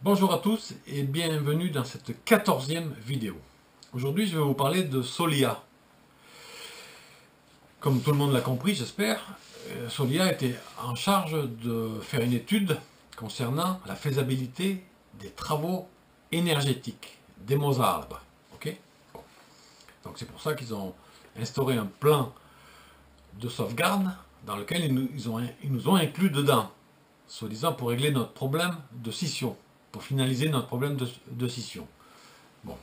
Bonjour à tous et bienvenue dans cette 14e vidéo. Aujourd'hui, je vais vous parler de Solia. Comme tout le monde l'a compris, j'espère, Solia était en charge de faire une étude concernant la faisabilité des travaux énergétiques des Mozart là-bas. Ok. Bon. Donc c'est pour ça qu'ils ont instauré un plan de sauvegarde dans lequel ils nous ont inclus dedans, soi-disant pour régler notre problème de scission, pour finaliser notre problème de scission. Bon.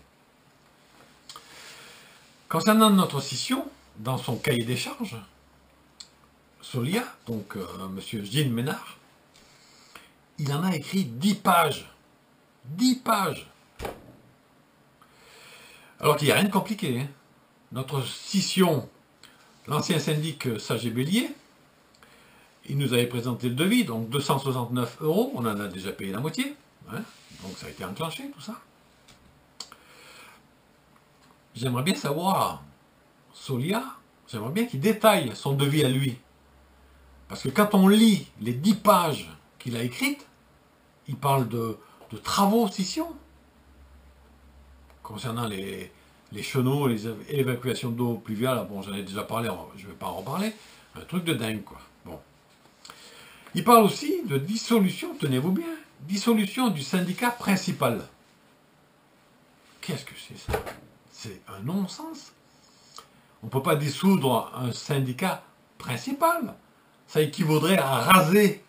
Concernant notre scission, dans son cahier des charges, Solia, donc monsieur Gilles Ménard, il en a écrit 10 pages. 10 pages. Alors qu'il n'y a rien de compliqué. Hein. Notre scission, l'ancien syndic Sage et Bélier, il nous avait présenté le devis, donc 269 €, on en a déjà payé la moitié. Hein, donc ça a été enclenché, tout ça. J'aimerais bien savoir, Solia, j'aimerais bien qu'il détaille son devis à lui. Parce que quand on lit les 10 pages qu'il a écrites, il parle de travaux scission. Concernant les chenaux, les évacuations d'eau pluviale, bon j'en ai déjà parlé, je ne vais pas en reparler. Un truc de dingue quoi. Bon. Il parle aussi de dissolution, tenez-vous bien, dissolution du syndicat principal. Qu'est-ce que c'est ça? C'est un non-sens. On ne peut pas dissoudre un syndicat principal. Ça équivaudrait à raser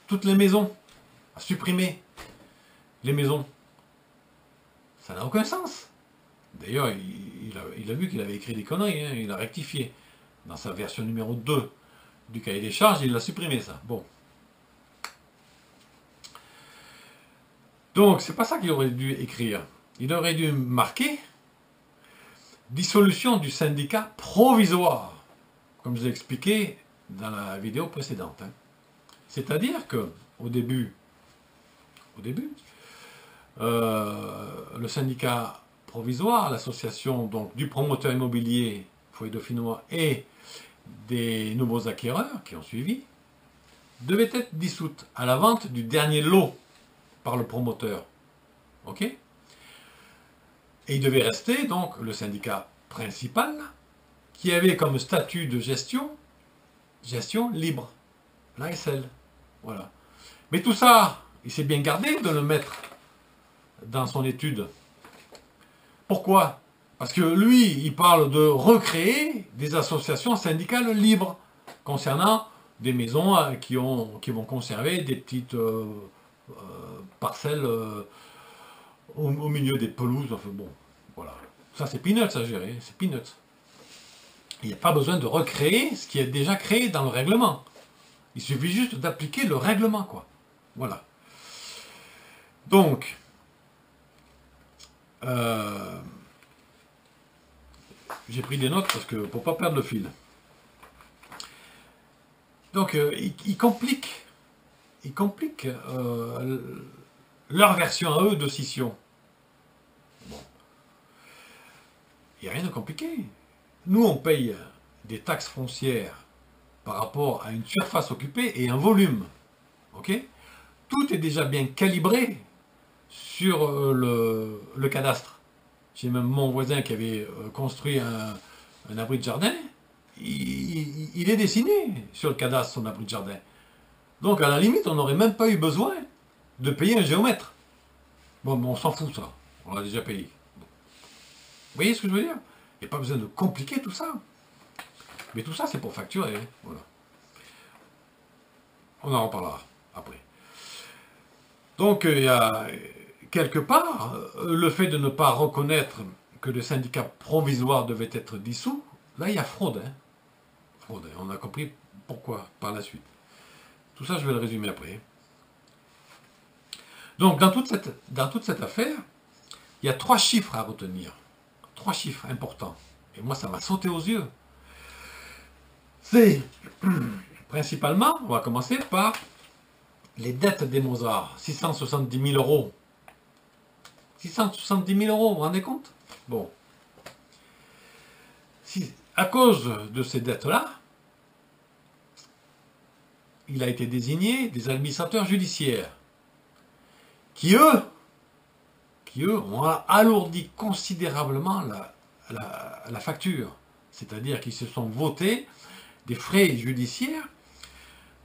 toutes les maisons, à supprimer les maisons. Ça n'a aucun sens. D'ailleurs, il a vu qu'il avait écrit des conneries, hein, il a rectifié. Dans sa version numéro 2 du cahier des charges, il l'a supprimé ça. Bon. Donc, c'est pas ça qu'il aurait dû écrire. Il aurait dû marquer dissolution du syndicat provisoire, comme je l'ai expliqué dans la vidéo précédente. Hein. C'est-à-dire que, au début, le syndicat provisoire, l'association donc du promoteur immobilier Foyer Dauphinois et des nouveaux acquéreurs qui ont suivi, devait être dissoute à la vente du dernier lot par le promoteur. Ok? Et il devait rester donc le syndicat principal qui avait comme statut de gestion libre, l'ASL. Voilà. Mais tout ça, il s'est bien gardé de le mettre dans son étude. Pourquoi? Parce que lui, il parle de recréer des associations syndicales libres concernant des maisons qui vont conserver des petites parcelles au milieu des pelouses. Enfin bon, voilà. Ça c'est peanuts à gérer, c'est peanuts. Il n'y a pas besoin de recréer ce qui est déjà créé dans le règlement. Il suffit juste d'appliquer le règlement, quoi. Voilà. Donc, j'ai pris des notes parce que pour pas perdre le fil. Donc, ils compliquent leur version à eux de scission. Bon. Il n'y a rien de compliqué. Nous, on paye des taxes foncières par rapport à une surface occupée et un volume. Ok? Tout est déjà bien calibré sur le cadastre. J'ai même mon voisin qui avait construit un abri de jardin. Il est dessiné sur le cadastre, son abri de jardin. Donc, à la limite, on n'aurait même pas eu besoin de payer un géomètre. Bon, on s'en fout, ça. On l'a déjà payé. Bon. Vous voyez ce que je veux dire? Il n'y a pas besoin de compliquer tout ça. Mais tout ça, c'est pour facturer. Hein. Voilà. On en reparlera après. Donc, il y a quelque part, le fait de ne pas reconnaître que le syndicat provisoire devait être dissous, là, il y a fraude. Hein. Fraude. Hein. On a compris pourquoi par la suite. Tout ça, je vais le résumer après. Donc, dans toute cette affaire, il y a 3 chiffres à retenir. 3 chiffres importants. Et moi, ça m'a sauté aux yeux. C'est, principalement, on va commencer par les dettes des Mozart. 670 000 €. 670 000 €, vous vous rendez compte? Bon. À cause de ces dettes-là, il a été désigné des administrateurs judiciaires qui eux ont alourdi considérablement la facture. C'est-à-dire qu'ils se sont votés des frais judiciaires,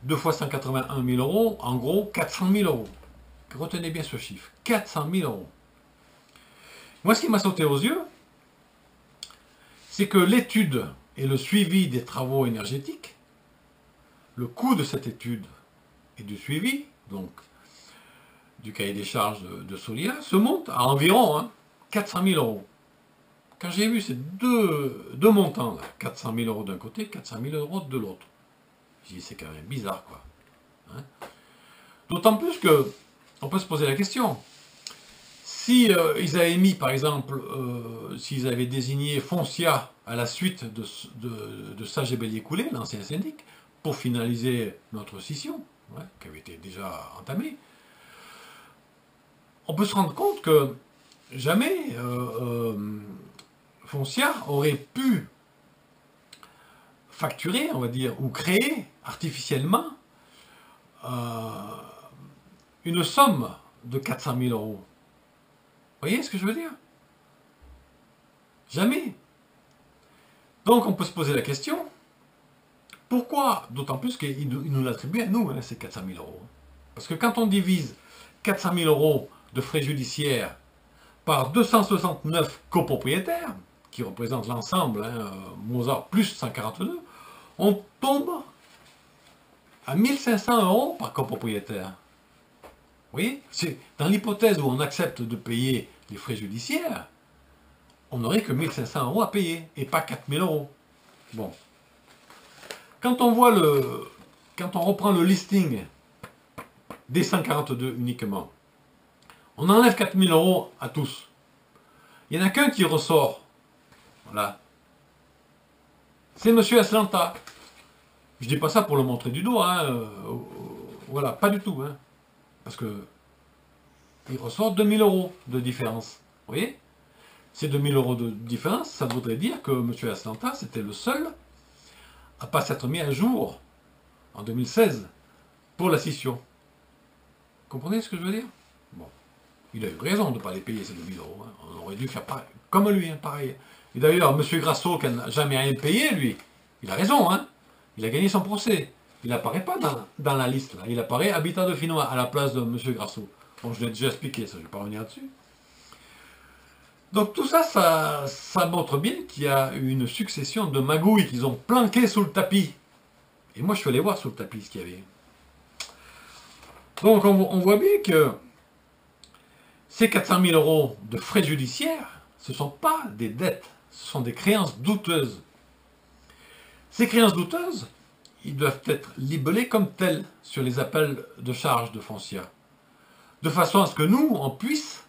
2 fois 181 000 euros, en gros 400 000 euros. Retenez bien ce chiffre, 400 000 euros. Moi, ce qui m'a sauté aux yeux, c'est que l'étude et le suivi des travaux énergétiques, le coût de cette étude et du suivi, donc du cahier des charges de Solia, se monte à environ 400 000 euros. Quand j'ai vu ces deux montants, là, 400 000 euros d'un côté, 400 000 euros de l'autre, j'ai dit c'est quand même bizarre, quoi. Hein. D'autant plus que, on peut se poser la question, si ils avaient mis, par exemple, s'ils avaient désigné Foncia à la suite de Sage et Bélier-Coulé, l'ancien syndic, pour finaliser notre scission, qui avait été déjà entamée, on peut se rendre compte que jamais Foncia aurait pu facturer, on va dire, ou créer artificiellement une somme de 400 000 euros. Vous voyez ce que je veux dire? Jamais. Donc on peut se poser la question, pourquoi? D'autant plus qu'il nous l'attribue à nous, ces 400 000 euros. Parce que quand on divise 400 000 euros de frais judiciaires par 269 copropriétaires, qui représentent l'ensemble, Mozart plus 142, on tombe à 1500 euros par copropriétaire. Vous voyez? C'est dans l'hypothèse où on accepte de payer les frais judiciaires, on n'aurait que 1500 euros à payer, et pas 4000 euros. Bon. Quand on reprend le listing des 142 uniquement, on enlève 4000 euros à tous. Il n'y en a qu'un qui ressort. Voilà. C'est M. Aslanta. Je ne dis pas ça pour le montrer du doigt. Voilà, pas du tout. Parce que il ressort 2000 euros de différence. Vous voyez? Ces 2000 euros de différence, ça voudrait dire que M. Aslanta, c'était le seul à ne pas s'être mis à jour en 2016 pour la scission. Vous comprenez ce que je veux dire? Bon. Il a eu raison de ne pas les payer ces 2000 euros. On aurait dû faire pareil. Comme lui, pareil. Et d'ailleurs, M. Grasso, qui n'a jamais rien payé, lui, il a raison. Il a gagné son procès. Il n'apparaît pas dans la liste. Là. Il apparaît habitant de Finois à la place de M. Grasso. Bon, je l'ai déjà expliqué, ça, je ne vais pas revenir dessus. Donc tout ça, ça montre bien qu'il y a eu une succession de magouilles qu'ils ont planquées sous le tapis. Et moi, je suis allé voir sous le tapis ce qu'il y avait. Donc on voit bien que ces 400 000 euros de frais judiciaires, ce ne sont pas des dettes, ce sont des créances douteuses. Ces créances douteuses, ils doivent être libellés comme tels sur les appels de charges de Foncia, de façon à ce que nous, on puisse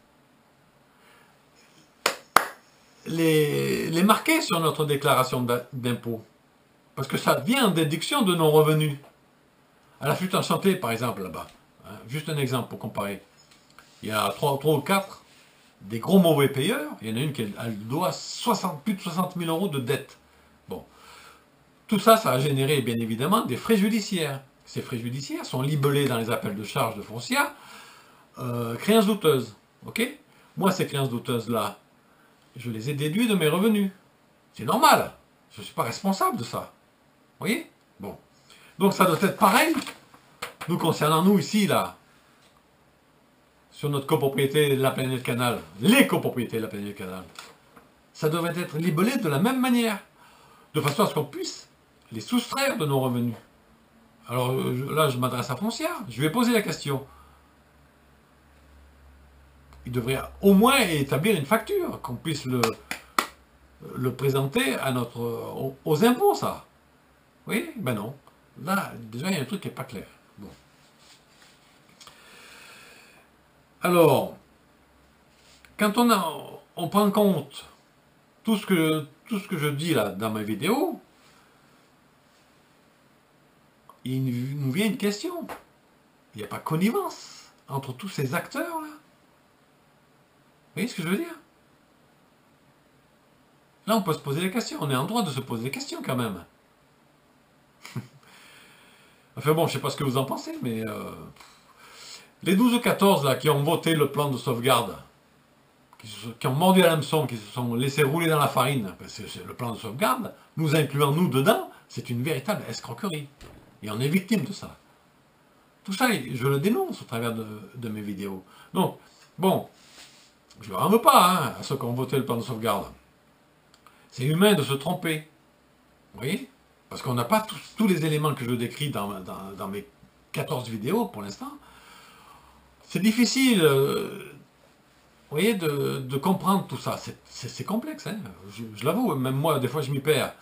les marquer sur notre déclaration d'impôt. Parce que ça vient en déduction de nos revenus. À la Flûte Enchantée, par exemple, là-bas. Juste un exemple pour comparer. Il y a 3 ou 4 des gros mauvais payeurs. Il y en a une qui doit plus de 60 000 euros de dette. Bon. Tout ça, ça a généré, bien évidemment, des frais judiciaires. Ces frais judiciaires sont libellés dans les appels de charges de Foncia, créances douteuses. Ok? Moi, ces créances douteuses-là, je les ai déduits de mes revenus. C'est normal. Je ne suis pas responsable de ça. Vous voyez? Bon. Donc ça doit être pareil, nous concernant nous ici, là, sur notre copropriété de la planète Canal, les copropriétés de la planète Canal. Ça devrait être libellé de la même manière, de façon à ce qu'on puisse les soustraire de nos revenus. Alors là, je m'adresse à Foncia, je vais poser la question. Il devrait au moins établir une facture, qu'on puisse le présenter à aux impôts, ça. Oui, ben non. Là, déjà, il y a un truc qui n'est pas clair. Bon. Alors, quand on prend en compte tout ce que je dis là dans ma vidéo, il nous vient une question. Il n'y a pas connivence entre tous ces acteurs-là. Vous voyez ce que je veux dire? Là, on peut se poser des questions. On est en droit de se poser des questions quand même. Enfin bon, je ne sais pas ce que vous en pensez, mais Les 12 ou 14 là, qui ont voté le plan de sauvegarde, qui ont mordu à l'hameçon, qui se sont laissés rouler dans la farine, parce que c'est le plan de sauvegarde, nous incluant nous dedans, c'est une véritable escroquerie. Et on est victime de ça. Tout ça, je le dénonce au travers de mes vidéos. Donc, bon, je ne leur en veux pas hein, à ceux qui ont voté le plan de sauvegarde. C'est humain de se tromper. Vous voyez? Parce qu'on n'a pas tous les éléments que je décris dans mes 14 vidéos pour l'instant. C'est difficile, vous voyez, de comprendre tout ça. C'est complexe, hein. Je l'avoue, même moi, des fois, je m'y perds.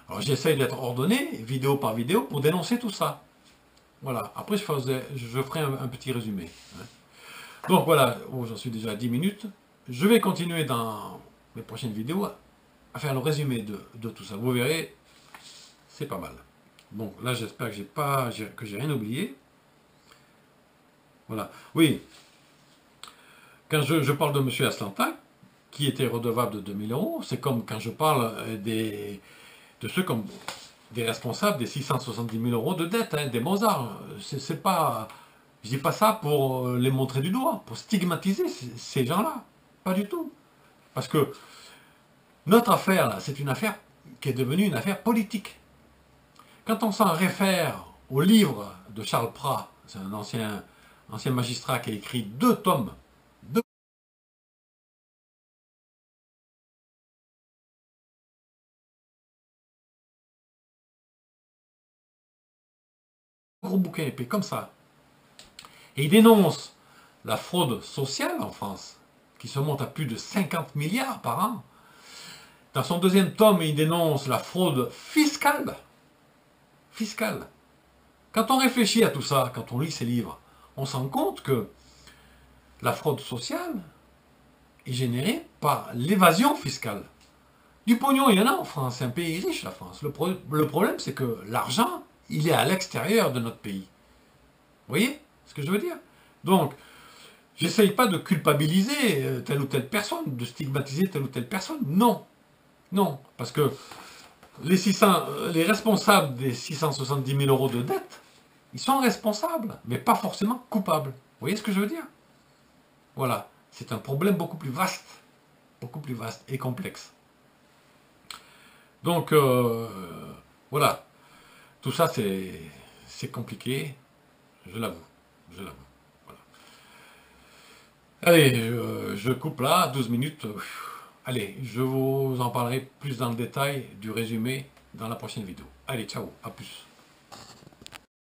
Alors, j'essaye d'être ordonné, vidéo par vidéo, pour dénoncer tout ça. Voilà. Après, je ferai un petit résumé. Hein. Donc, voilà. Oh, j'en suis déjà à 10 minutes. Je vais continuer dans mes prochaines vidéos à faire le résumé de tout ça. Vous verrez, c'est pas mal. Bon, là, j'espère que j'ai rien oublié. Voilà. Oui. Quand je parle de M. Aslanta, qui était redevable de 2000 €, c'est comme quand je parle de ceux comme des responsables des 670 000 € de dette, hein, des Mozart. C'est pas, je dis pas ça pour les montrer du doigt, pour stigmatiser ces gens-là. Pas du tout. Parce que notre affaire, là, c'est une affaire qui est devenue une affaire politique. Quand on s'en réfère au livre de Charles Prat, c'est un ancien magistrat qui a écrit 2 tomes, gros bouquin épais comme ça, et il dénonce la fraude sociale en France, qui se monte à plus de 50 milliards par an. Dans son 2e tome, il dénonce la fraude fiscale. Fiscale. Quand on réfléchit à tout ça, quand on lit ces livres, on se rend compte que la fraude sociale est générée par l'évasion fiscale. Du pognon, il y en a en France, c'est un pays riche la France. Le problème, c'est que l'argent, il est à l'extérieur de notre pays. Vous voyez ce que je veux dire? Donc, j'essaye pas de culpabiliser telle ou telle personne, de stigmatiser telle ou telle personne. Non. Non. Parce que les responsables des 670 000 € de dette, ils sont responsables, mais pas forcément coupables. Vous voyez ce que je veux dire? Voilà. C'est un problème beaucoup plus vaste et complexe. Donc, voilà. Tout ça, c'est compliqué. Je l'avoue. Voilà. Allez, je coupe là, 12 minutes. Allez, je vous en parlerai plus dans le détail du résumé dans la prochaine vidéo. Allez, ciao, à plus.